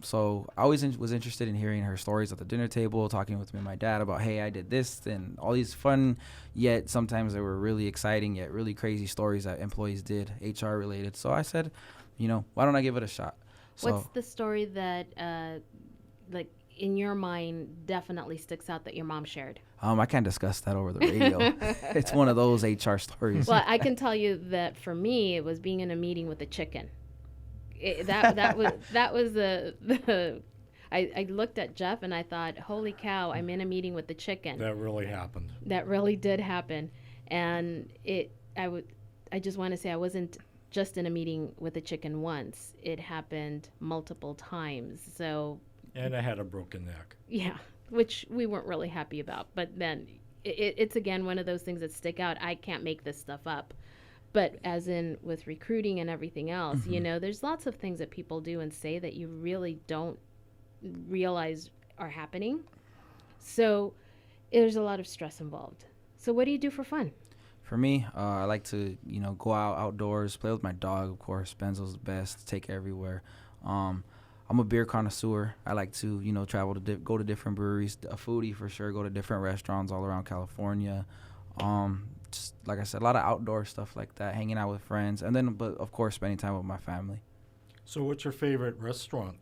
So I always was interested in hearing her stories at the dinner table, talking with me and my dad about, hey, I did this, and all these fun, yet sometimes they were really exciting, yet really crazy stories that employees did, HR related. So I said, why don't I give it a shot? So,
What's the story that, like, in your mind definitely sticks out that your mom shared?
I can't discuss that over the radio. It's one of those HR stories.
Well, I can tell you that for me, it was being in a meeting with a chicken. That was the I looked at Jeff and I thought, holy cow, I'm in a meeting with the chicken.
That really happened.
That really did happen. And I just want to say I wasn't just in a meeting with a chicken once. It happened multiple times. So.
And I had a broken neck.
Yeah, which we weren't really happy about. But then it's, again, one of those things that stick out. I can't make this stuff up. But as in with recruiting and everything else, there's lots of things that people do and say that you really don't realize are happening. So there's a lot of stress involved. So what do you do for fun?
For me, I like to, go outdoors, play with my dog, of course. Benzo's the best, take everywhere. I'm a beer connoisseur. I like to, travel to go to different breweries, a foodie for sure, go to different restaurants all around California. Just like I said, a lot of outdoor stuff like that, hanging out with friends, and then, but of course, spending time with my family.
So what's your favorite restaurant?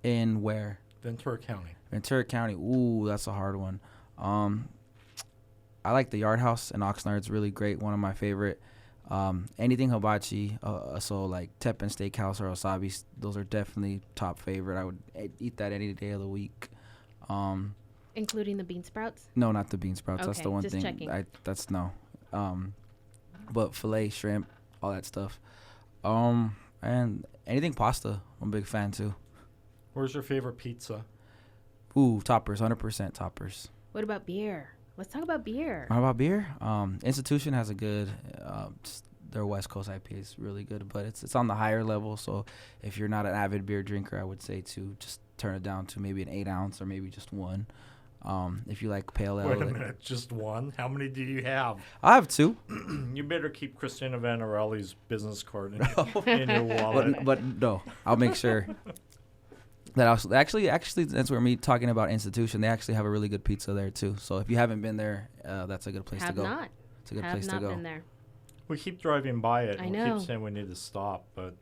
In where?
Ventura County.
Ventura County. Ooh, that's a hard one. I like the Yard House in Oxnard. It's really great. One of my favorite. Anything hibachi, so like Teppan Steakhouse or Wasabi, those are definitely top favorite. I would eat that any day of the week.
Including the bean sprouts?
No, not the bean sprouts.
Okay,
that's the one
just
thing.
checking.
That's no. But filet, shrimp, all that stuff. And anything pasta, I'm a big fan too.
Where's your favorite pizza?
Ooh, toppers, 100% toppers.
What about beer? Let's talk about beer.
How about beer? Institution has a good, their West Coast IPA is really good, but it's on the higher level. So if you're not an avid beer drinker, I would say to just turn it down to maybe an 8 ounce or maybe just one. If you like pale ale.
Wait a minute, just one? How many do you have?
I have 2.
You better keep Christina Vanarelli's business card in your wallet.
But no, I'll make sure. That also, actually, that's where me talking about Institution. They actually have a really good pizza there too. So if you haven't been there, that's a good place to go.
Not.
It's a good
have
place
not
to go.
been there.
We keep driving by it.
I
and
know.
We keep saying we need to stop, but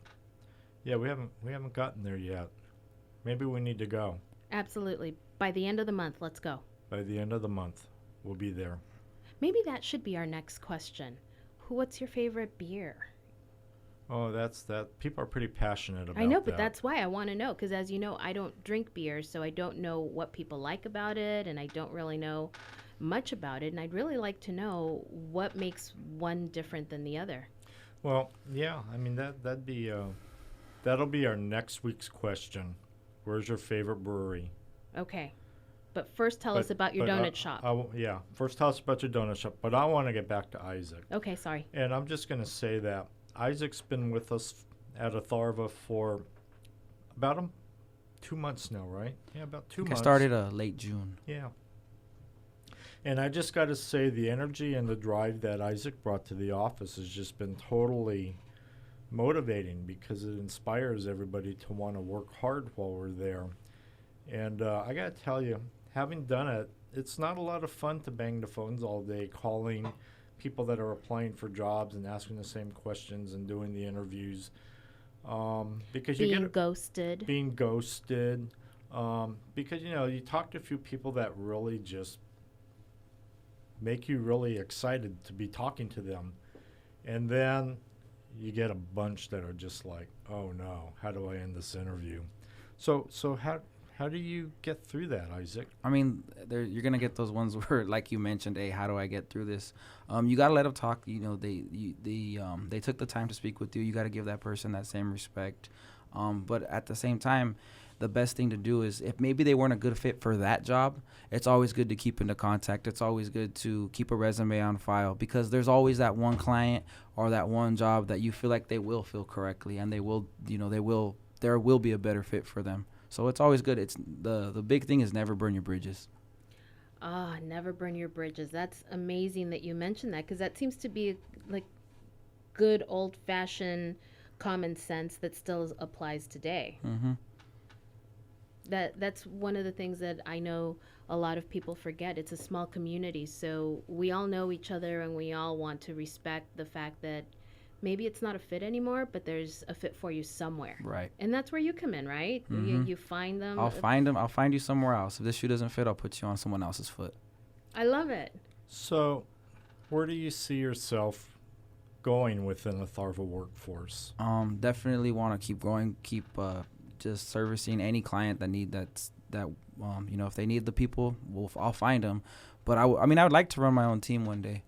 yeah, we haven't gotten there yet. Maybe we need to go.
Absolutely. By the end of the month, let's go.
By the end of the month, we'll be there.
Maybe that should be our next question. What's your favorite beer?
Oh, that's that. People are pretty passionate about that.
I know, but that's why I want to know, because as you know, I don't drink beer, so I don't know what people like about it, and I don't really know much about it, and I'd really like to know what makes one different than the other.
Well, yeah, I mean that'll be our next week's question. Where's your favorite brewery?
Okay. But first tell us about your donut shop.
Yeah, first tell us about your donut shop, but I want to get back to Issac.
Okay, sorry.
And I'm just going to say that Issac's been with us at Atharva for about 2 months now, right? Yeah, about 2 months.
I started late June.
Yeah. And I just got to say the energy and the drive that Issac brought to the office has just been totally motivating because it inspires everybody to want to work hard while we're there. And I got to tell you, having done it, it's not a lot of fun to bang the phones all day calling people that are applying for jobs and asking the same questions and doing the interviews. Because you get
ghosted.
Being ghosted. Because, you talk to a few people that really just make you really excited to be talking to them. And then you get a bunch that are just like, oh, no, how do I end this interview? So how do you get through that, Issac?
I mean, you're gonna get those ones where, like you mentioned, hey, how do I get through this? You gotta let them talk. They took the time to speak with you. You gotta give that person that same respect. But at the same time, the best thing to do is, if maybe they weren't a good fit for that job, it's always good to keep into contact. It's always good to keep a resume on file, because there's always that one client or that one job that you feel like they will fill correctly, and there will be a better fit for them. So it's always good. It's the big thing is never burn your bridges.
Ah, never burn your bridges. That's amazing that you mentioned that, because that seems to be like good old-fashioned common sense that still applies today.
Mm-hmm.
That's one of the things that I know a lot of people forget. It's a small community, so we all know each other, and we all want to respect the fact that maybe it's not a fit anymore, but there's a fit for you somewhere.
Right.
And that's where you come in, right?
Mm-hmm.
You find them.
I'll find them. I'll find you somewhere else. If this shoe doesn't fit, I'll put you on someone else's foot.
I love it.
So, where do you see yourself going within Atharva Workforce?
Definitely want to keep growing, keep just servicing any client that if they need the people, I'll find them. But I would like to run my own team one day.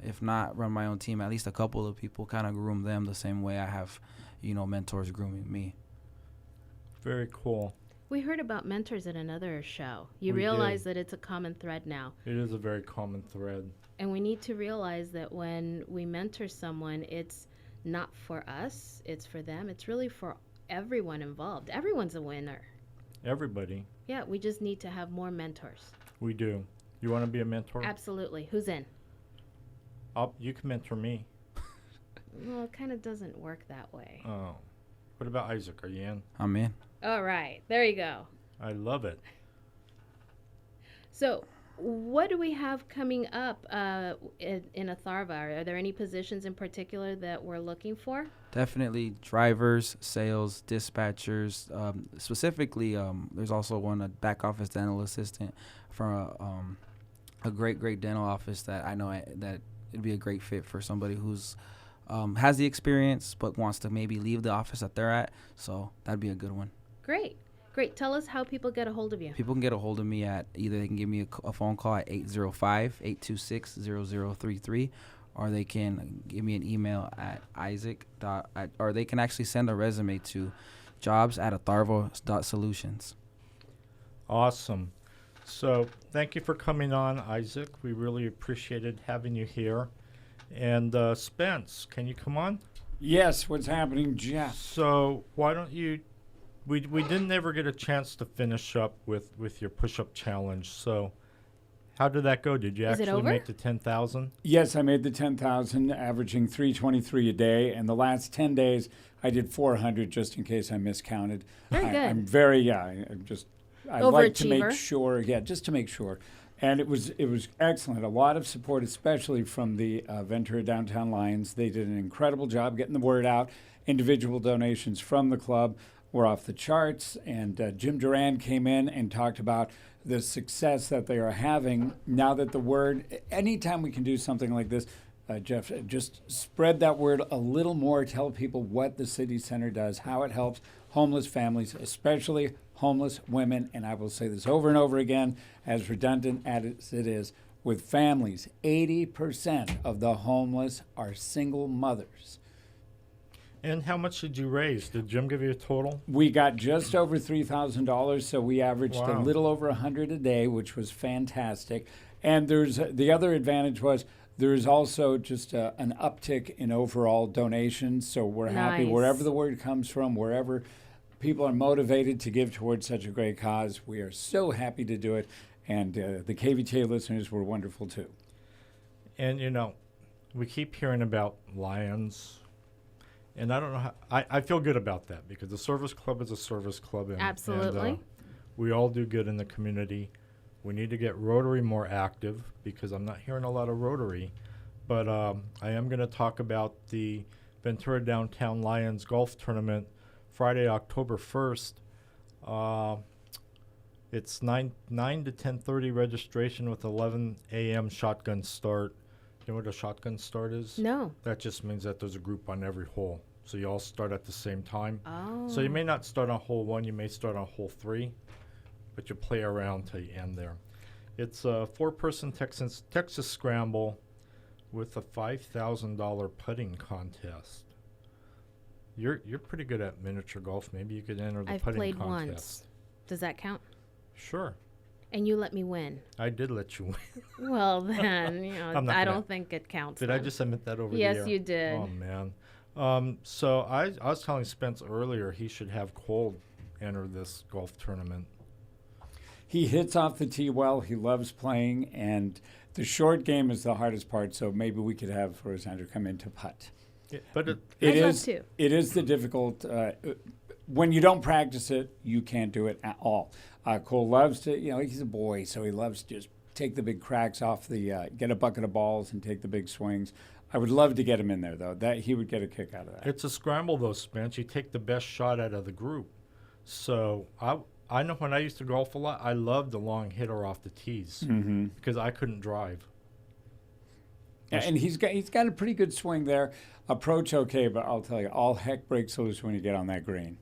If not run my own team, at least a couple of people, kind of groom them the same way I have, mentors grooming me.
Very cool.
We heard about mentors in another show. You
We
realize
did.
that it's a common thread now.
It is a very common thread.
And we need to realize that when we mentor someone, it's not for us, it's for them. It's really for everyone involved. Everyone's a winner.
Everybody.
Yeah, we just need to have more mentors.
We do. You want to be a mentor?
Absolutely. Who's in?
You can mentor me.
Well, it kind of doesn't work that way.
Oh. What about Isaac? Are you in?
I'm in.
All right. There you go.
I love it.
So, what do we have coming up in Atharva? Are there any positions in particular that we're looking for?
Definitely drivers, sales, dispatchers. Specifically, there's also a back office dental assistant from a great dental office that I know that it'd be a great fit for somebody who's has the experience but wants to maybe leave the office that they're at. So that'd be a good one.
Great. Tell us how people get a hold of you.
People can get a hold of me at either they can give me a phone call at 805-826-0033, or they can give me an email at or they can actually send a resume to jobs@atharva.solutions.
Awesome. So thank you for coming on, Isaac. We really appreciated having you here. And Spence, can you come on?
Yes, what's happening, Jeff?
So why don't you... We didn't ever get a chance to finish up with your push-up challenge. So how did that go? Did you
Is it
actually
over?
make the 10,000?
Yes, I made the 10,000, averaging 323 a day. And the last 10 days, I did 400 just in case I miscounted.
Very good.
I'm very, I like to make
Overachiever.
sure, just to make sure. And it was excellent. A lot of support, especially from the Ventura Downtown Lions. They did an incredible job getting the word out. Individual donations from the club were off the charts. And Jim Duran came in and talked about the success that they are having now that the word, anytime we can do something like this, Jeff, just spread that word a little more. Tell people what the city center does, how it helps homeless families, especially homeless women. And I will say this over and over again, as redundant as it is, with families, 80% of the homeless are single mothers.
And how much did you raise? Did Jim give you a total?
We got just over $3,000, so we averaged a
Wow.
little over 100 a day, which was fantastic. And there's the other advantage was there's also just an uptick in overall donations. So we're happy
Nice.
wherever the word comes from, wherever people are motivated to give towards such a great cause. We are so happy to do it, and the KVTA listeners were wonderful too.
And, we keep hearing about Lions. And I don't know how... I feel good about that because the service club is a service club. And
Absolutely.
We all do good in the community. We need to get Rotary more active because I'm not hearing a lot of Rotary. But I am going to talk about the Ventura Downtown Lions Golf Tournament Friday, October 1st. It's 9 to 10:30 registration with 11 a.m. shotgun start. You know what a shotgun start is?
No.
That just means that there's a group on every hole. So you all start at the same time.
Oh.
So you may not start on hole 1, you may start on hole 3, but you play around till you end there. It's a 4-person Texas Scramble with a $5,000 putting contest. You're pretty good at miniature golf. Maybe you could enter the
I've
putting
played
contest.
once. Does that count?
Sure.
And you let me win.
I did let you win.
Well, then,
I'm not
I
gonna-
don't think it counts.
Did I
then.
just admit that over
Yes,
the air?
you did.
Oh, man. So I was telling Spence earlier he should have cold enter this golf tournament.
He hits off the tee well. He loves playing, and the short game is the hardest part. So maybe we could have Rosandra come in to putt.
But
I'd love to.
It is the difficult. When you don't practice it, you can't do it at all. Cole loves to. He's a boy, so he loves to just take the big cracks off the. Get a bucket of balls and take the big swings. I would love to get him in there, though. That he would get a kick out of that.
it's a scramble, though, Spence. You take the best shot out of the group. So I know when I used to golf a lot, I loved the long hitter off the tees because I couldn't drive.
Yeah, and he's got a pretty good swing there. Approach okay, but I'll tell you, all heck breaks loose when you get on that green.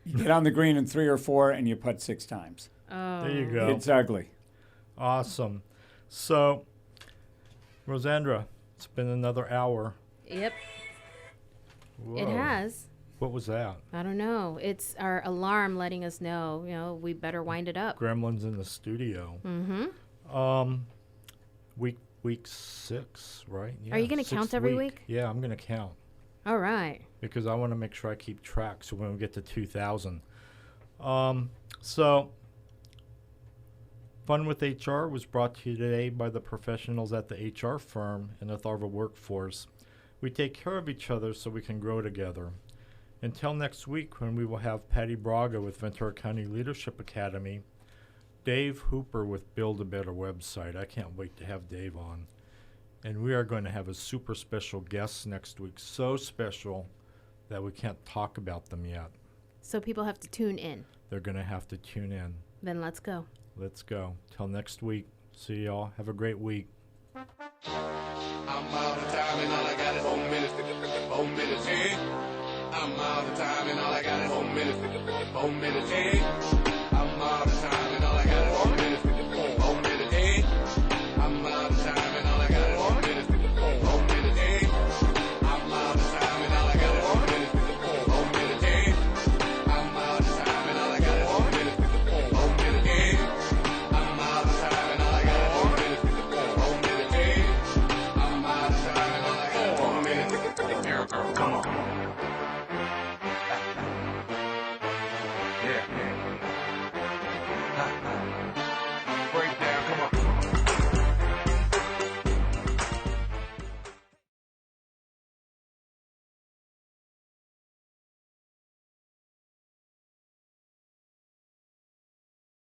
You get on the green in 3 or 4, and you putt 6 times.
Oh.
There you go.
It's ugly.
Awesome. So, Rosandra, it's been another hour.
Yep,
Whoa.
it has.
What was that?
I don't know. It's our alarm letting us know, we better wind it up.
Gremlins in the studio.
Mm-hmm.
Week 6, right? Yeah,
Are you going to count every week?
Yeah, I'm going to count
All right.
because I want to make sure I keep track. So when we get to 2,000, so Fun with HR was brought to you today by the professionals at the HR firm and Atharva Workforce. We take care of each other so we can grow together. Until next week, when we will have Patty Braga with Ventura County Leadership Academy, Dave Hooper with Build a Better Website. I can't wait to have Dave on. And we are going to have a super special guest next week, so special that we can't talk about them yet.
So people have to tune in.
They're going to have to tune in.
Then let's go.
Let's go. Till next week. See y'all. Have a great week.
I'm out of time and all I got is 4 minutes. 4 minutes, yeah. I'm out of time and all I got is 4 minutes. 4 minutes, yeah. I'm out of time and all I got is 4 minutes. 4 minutes, yeah. I'm out of time and all I got is 4 minutes. 4 minutes, yeah. I'm out of time and all I got is 4 minutes. 4 minutes, yeah. I'm out of time and all I got is 4 minutes. 4 minutes, yeah. I'm out of time and all I got is 4 minutes. 4 minutes, yeah. I'm out of time and all I got is 4 minutes. Come on.